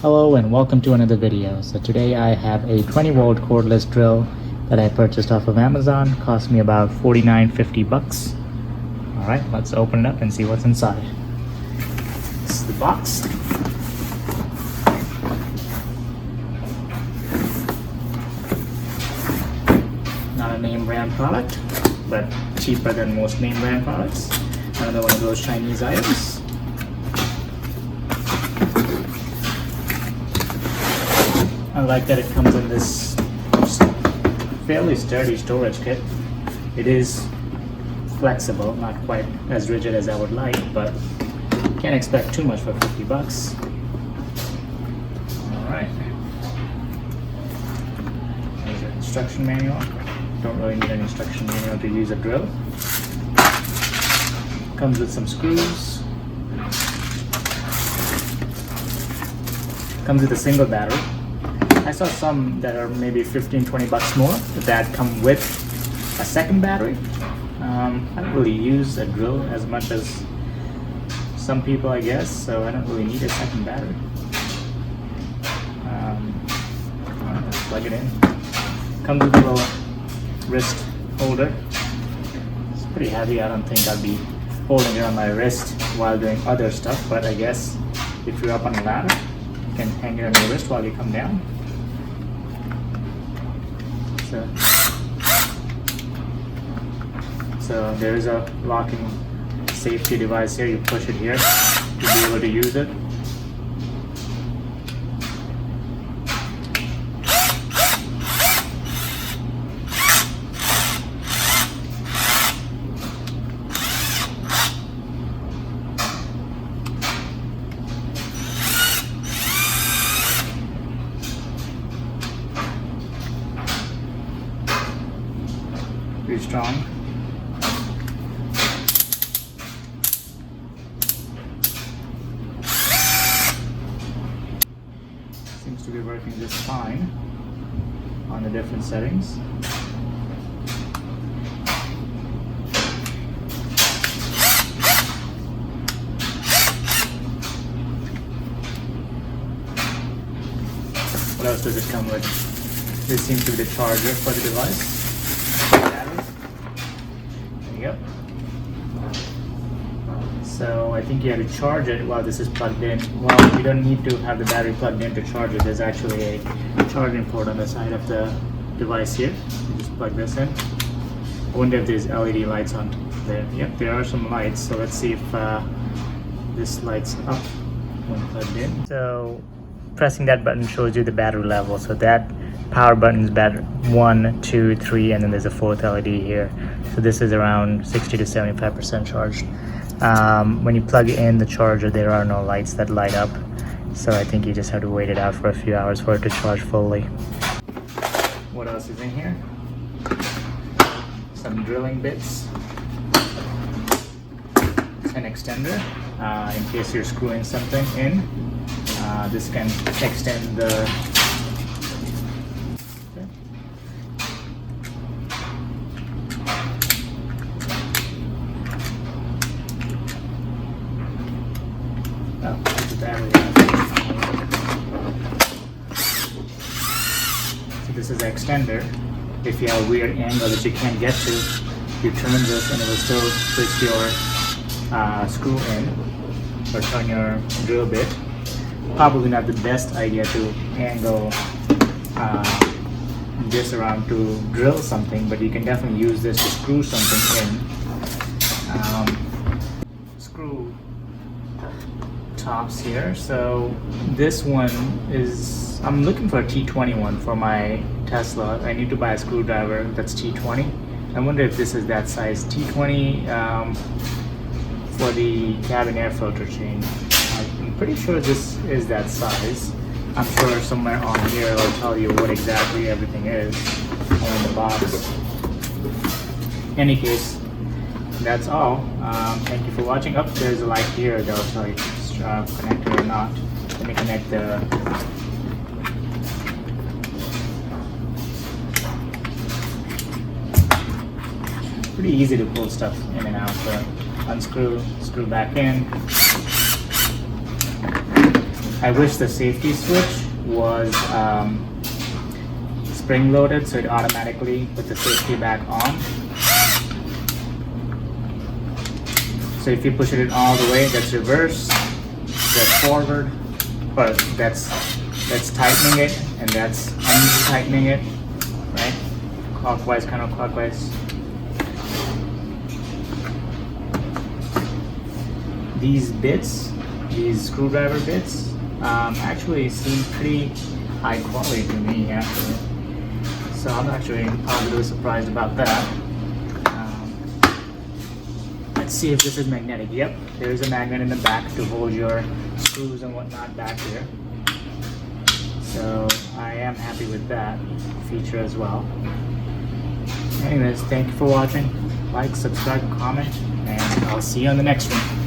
Hello and welcome to another video. So today I have a 20-volt cordless drill that I purchased off of Amazon. Cost me about $49.50. All right, let's open it up and see what's inside. This is the box. Not a name brand product, but cheaper than most name brand products. Another one of those Chinese items. I like that it comes in this fairly sturdy storage kit. It is flexible, not quite as rigid as I would like, but can't expect too much for $50. Alright. There's an instruction manual. Don't really need an instruction manual to use a drill. Comes with some screws. Comes with a single battery. I saw some that are maybe $15-20 more that come with a second battery. I don't really use a drill as much as some people, I guess, so I don't really need a second battery. Let's plug it in. Comes with a little wrist holder. It's pretty heavy. I don't think I'll be holding it on my wrist while doing other stuff, but I guess if you're up on a ladder, you can hang it on your wrist while you come down. So there is a locking safety device here. You push it here to be able to use it. Pretty strong. Seems to be working just fine on the different settings. What else does it come with? This seems to be the charger for the device. So I think you have to charge it while this is plugged in. Well, you don't need to have the battery plugged in to charge it. There's actually a charging port on the side of the device here. You just plug this in. I wonder if there's LED lights on there. Yep, there are some lights. So let's see if this lights up when plugged in. So pressing that button shows you the battery level. So that power button is battery 1, 2, 3, and then there's a fourth LED here. So this is around 60 to 75% charged. When you plug in the charger, there are no lights that light up, so I think you just have to wait it out for a few hours for it to charge fully. What else is in here? Some drilling bits, an extender in case you're screwing something in. This can extend the battery. So this is the extender. If you have a weird angle that you can't get to, you turn this and it will still push your screw in or turn your drill bit. Probably not the best idea to angle this around to drill something, but you can definitely use this to screw something in. Screw tops here. So this one is, I'm looking for a T20 one for my Tesla. I need to buy a screwdriver that's T20. I wonder if this is that size. T20 for the cabin air filter change. I'm pretty sure this is that size. I'm sure somewhere on here it'll tell you what exactly everything is on the box. In any case, that's all. Thank you for watching. Up there's a light here that'll tell you if it's connected or not. Let me connect the pretty easy to pull stuff in and out. So unscrew, screw back in. I wish the safety switch was spring loaded, so it automatically put the safety back on. So if you push it in all the way, that's reverse, that's forward, but that's tightening it, and that's untightening it, right? Clockwise, counterclockwise. These bits, these screwdriver bits, actually seem pretty high quality to me, actually. So I'm actually positively surprised about that. Let's see if this is magnetic. Yep, there is a magnet in the back to hold your screws and whatnot back here. So I am happy with that feature as well. Anyways, thank you for watching. Like, subscribe, comment, and I'll see you on the next one.